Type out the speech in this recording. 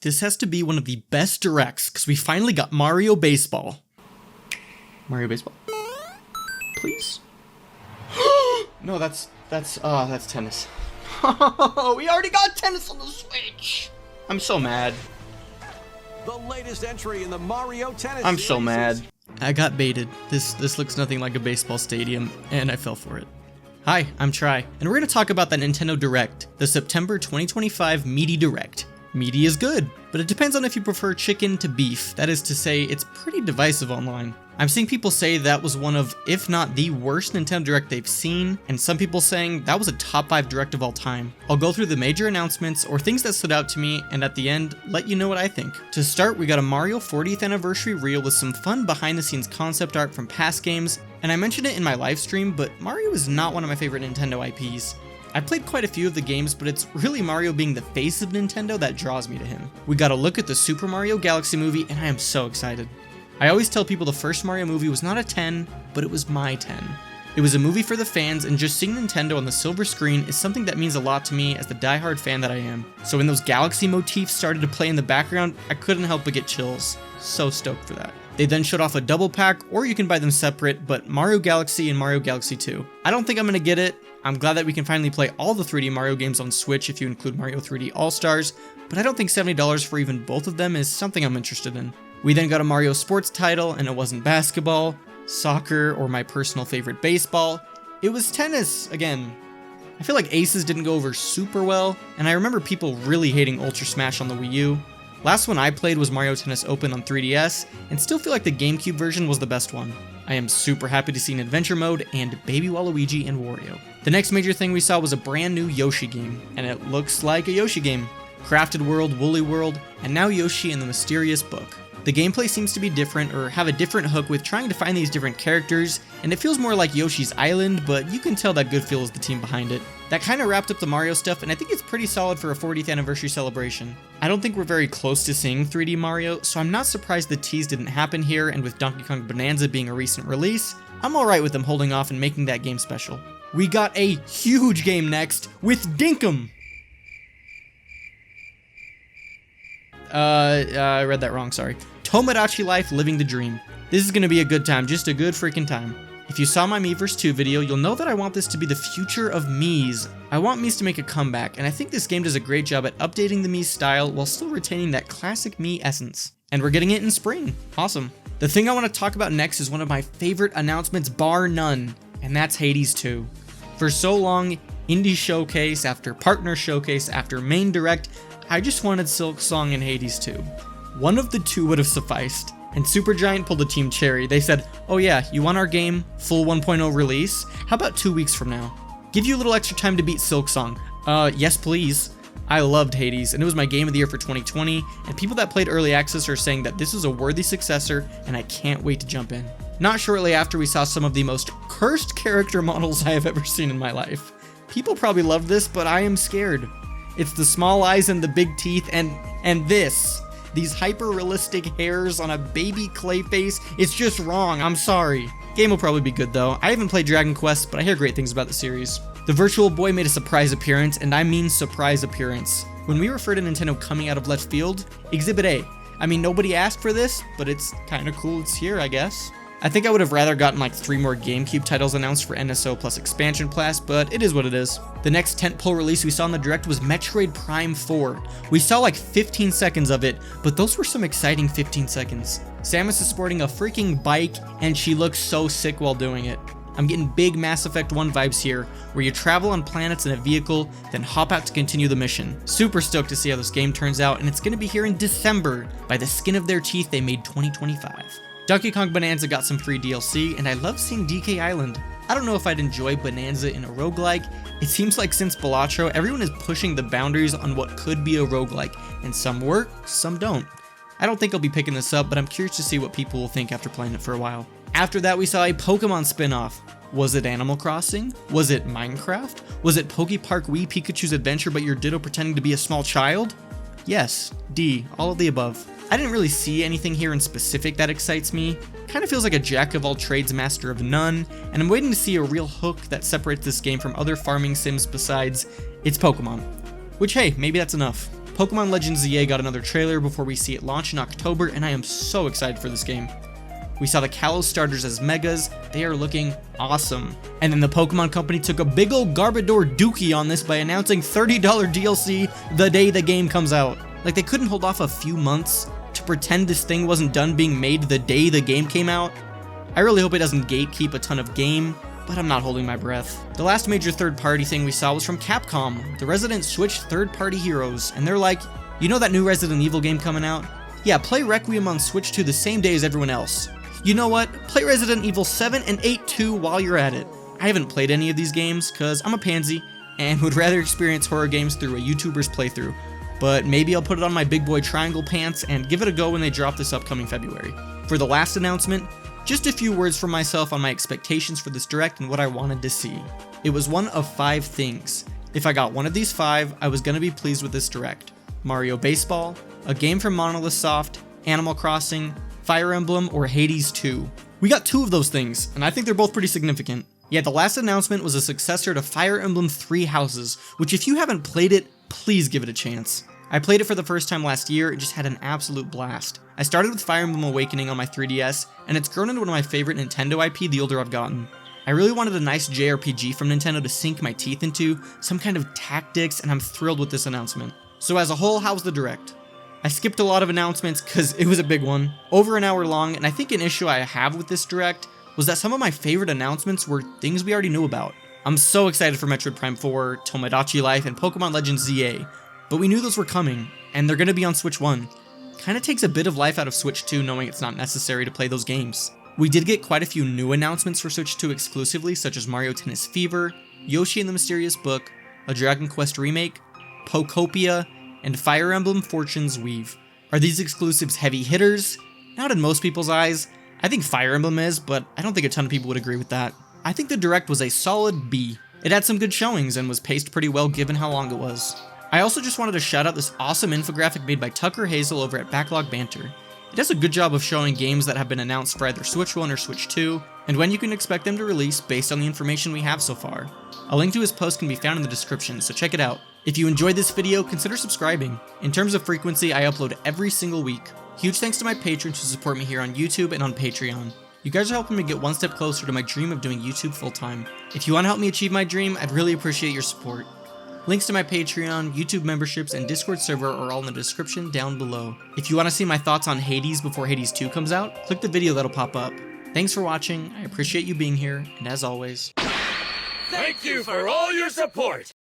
This has to be one of the best directs, because we finally got Mario Baseball. Mario Baseball? Please? No, that's tennis. We already got tennis on the Switch! I'm so mad. The latest entry in the Mario Tennis I'm so series mad. I got baited. This looks nothing like a baseball stadium, and I fell for it. Hi, I'm Tri, and we're going to talk about that Nintendo Direct, the September 2025 Meaty Direct. Meaty is good, but it depends on if you prefer chicken to beef. That is to say, it's pretty divisive online. I'm seeing people say that was one of, if not the worst Nintendo Direct they've seen, and some people saying that was a top 5 Direct of all time. I'll go through the major announcements or things that stood out to me, and at the end, let you know what I think. To start, we got a Mario 40th Anniversary reel with some fun behind the scenes concept art from past games, and I mentioned it in my live stream, but Mario is not one of my favorite Nintendo IPs. I've played quite a few of the games, but it's really Mario being the face of Nintendo that draws me to him. We got a look at the Super Mario Galaxy movie, and I am so excited. I always tell people the first Mario movie was not a 10, but it was my 10. It was a movie for the fans, and just seeing Nintendo on the silver screen is something that means a lot to me as the diehard fan that I am. So when those Galaxy motifs started to play in the background, I couldn't help but get chills. So stoked for that. They then showed off a double pack, or you can buy them separate, but Mario Galaxy and Mario Galaxy 2. I don't think I'm gonna get it. I'm glad that we can finally play all the 3D Mario games on Switch if you include Mario 3D All-Stars, but I don't think $70 for even both of them is something I'm interested in. We then got a Mario Sports title, and it wasn't basketball, soccer, or my personal favorite baseball. It was tennis again. I feel like Aces didn't go over super well, and I remember people really hating Ultra Smash on the Wii U. Last one I played was Mario Tennis Open on 3DS, and still feel like the GameCube version was the best one. I am super happy to see an adventure mode and Baby Waluigi and Wario. The next major thing we saw was a brand new Yoshi game, and it looks like a Yoshi game. Crafted World, Woolly World, and now Yoshi in the Mysterious Book. The gameplay seems to be different or have a different hook with trying to find these different characters, and it feels more like Yoshi's Island, but you can tell that Goodfeel is the team behind it. That kind of wrapped up the Mario stuff, and I think it's pretty solid for a 40th anniversary celebration. I don't think we're very close to seeing 3D Mario, so I'm not surprised the tease didn't happen here, and with Donkey Kong Bonanza being a recent release, I'm alright with them holding off and making that game special. We got a huge game next with Dinkum! I read that wrong, sorry. Tomodachi Life Living the Dream. This is gonna be a good time, just a good freaking time. If you saw my Miiverse 2 video, you'll know that I want this to be the future of Miis. I want Miis to make a comeback, and I think this game does a great job at updating the Mii style while still retaining that classic Mii essence. And we're getting it in spring. Awesome. The thing I want to talk about next is one of my favorite announcements bar none, and that's Hades 2. For so long, Indie Showcase after Partner Showcase after Main Direct, I just wanted Silksong and Hades 2. One of the two would have sufficed, and Supergiant pulled a Team Cherry. They said, oh yeah, you want our game, full 1.0 release? How about 2 weeks from now? Give you a little extra time to beat Silksong. Yes please. I loved Hades, and it was my game of the year for 2020, and people that played Early Access are saying that this is a worthy successor, and I can't wait to jump in. Not shortly after, we saw some of the most cursed character models I have ever seen in my life. People probably love this, but I am scared. It's the small eyes and the big teeth, and this. These hyper-realistic hairs on a baby clay face. It's just wrong, I'm sorry. Game will probably be good though. I haven't played Dragon Quest, but I hear great things about the series. The Virtual Boy made a surprise appearance, and I mean surprise appearance. When we refer to Nintendo coming out of left field, Exhibit A. I mean, nobody asked for this, but it's kinda cool it's here, I guess. I think I would have rather gotten like 3 more GameCube titles announced for NSO plus Expansion Pass, but it is what it is. The next tentpole release we saw in the Direct was Metroid Prime 4. We saw like 15 seconds of it, but those were some exciting 15 seconds. Samus is sporting a freaking bike, and she looks so sick while doing it. I'm getting big Mass Effect 1 vibes here, where you travel on planets in a vehicle, then hop out to continue the mission. Super stoked to see how this game turns out, and it's gonna be here in December. By the skin of their teeth, they made 2025. Donkey Kong Bonanza got some free DLC, and I love seeing DK Island. I don't know if I'd enjoy Bonanza in a roguelike. It seems like since Balatro, everyone is pushing the boundaries on what could be a roguelike, and some work, some don't. I don't think I'll be picking this up, but I'm curious to see what people will think after playing it for a while. After that, we saw a Pokemon spin-off. Was it Animal Crossing? Was it Minecraft? Was it Pokepark Wii Pikachu's Adventure but you're Ditto pretending to be a small child? Yes, D, all of the above. I didn't really see anything here in specific that excites me. Kinda feels like a jack of all trades, master of none, and I'm waiting to see a real hook that separates this game from other farming sims besides it's Pokemon. Which hey, maybe that's enough. Pokémon Legends ZA got another trailer before we see it launch in October, and I am so excited for this game. We saw the Kalos starters as Megas, they are looking awesome. And then the Pokemon Company took a big ol' Garbodor dookie on this by announcing $30 DLC the day the game comes out. Like, they couldn't hold off a few months to pretend this thing wasn't done being made the day the game came out. I really hope it doesn't gatekeep a ton of game, but I'm not holding my breath. The last major third-party thing we saw was from Capcom, the Resident Switch third-party heroes, and they're like, you know that new Resident Evil game coming out? Yeah, play Requiem on Switch 2 the same day as everyone else. You know what? Play Resident Evil 7 and 8 too while you're at it. I haven't played any of these games because I'm a pansy and would rather experience horror games through a YouTuber's playthrough, but maybe I'll put it on my big boy triangle pants and give it a go when they drop this upcoming February. For the last announcement, just a few words from myself on my expectations for this Direct and what I wanted to see. It was one of 5 things. If I got one of these 5, I was going to be pleased with this Direct. Mario Baseball, a game from Monolith Soft, Animal Crossing, Fire Emblem, or Hades 2. We got 2 of those things, and I think they're both pretty significant. Yet the last announcement was a successor to Fire Emblem 3 Houses, which if you haven't played it, please give it a chance. I played it for the first time last year and just had an absolute blast. I started with Fire Emblem Awakening on my 3DS, and it's grown into one of my favorite Nintendo IP the older I've gotten. I really wanted a nice JRPG from Nintendo to sink my teeth into, some kind of tactics, and I'm thrilled with this announcement. So as a whole, how's the Direct? I skipped a lot of announcements because it was a big one, over an hour long, and I think an issue I have with this Direct was that some of my favorite announcements were things we already knew about. I'm so excited for Metroid Prime 4, Tomodachi Life, and Pokémon Legends ZA, but we knew those were coming, and they're going to be on Switch 1. Kinda takes a bit of life out of Switch 2 knowing it's not necessary to play those games. We did get quite a few new announcements for Switch 2 exclusively, such as Mario Tennis Fever, Yoshi and the Mysterious Book, a Dragon Quest remake, Pokopia, and Fire Emblem Fortune's Weave. Are these exclusives heavy hitters? Not in most people's eyes. I think Fire Emblem is, but I don't think a ton of people would agree with that. I think the Direct was a solid B. It had some good showings and was paced pretty well given how long it was. I also just wanted to shout out this awesome infographic made by Tucker Hazel over at Backlog Banter. It does a good job of showing games that have been announced for either Switch 1 or Switch 2, and when you can expect them to release based on the information we have so far. A link to his post can be found in the description, so check it out. If you enjoyed this video, consider subscribing. In terms of frequency, I upload every single week. Huge thanks to my patrons who support me here on YouTube and on Patreon. You guys are helping me get one step closer to my dream of doing YouTube full time. If you want to help me achieve my dream, I'd really appreciate your support. Links to my Patreon, YouTube memberships, and Discord server are all in the description down below. If you want to see my thoughts on Hades before Hades 2 comes out, click the video that'll pop up. Thanks for watching, I appreciate you being here, and as always, thank you for all your support!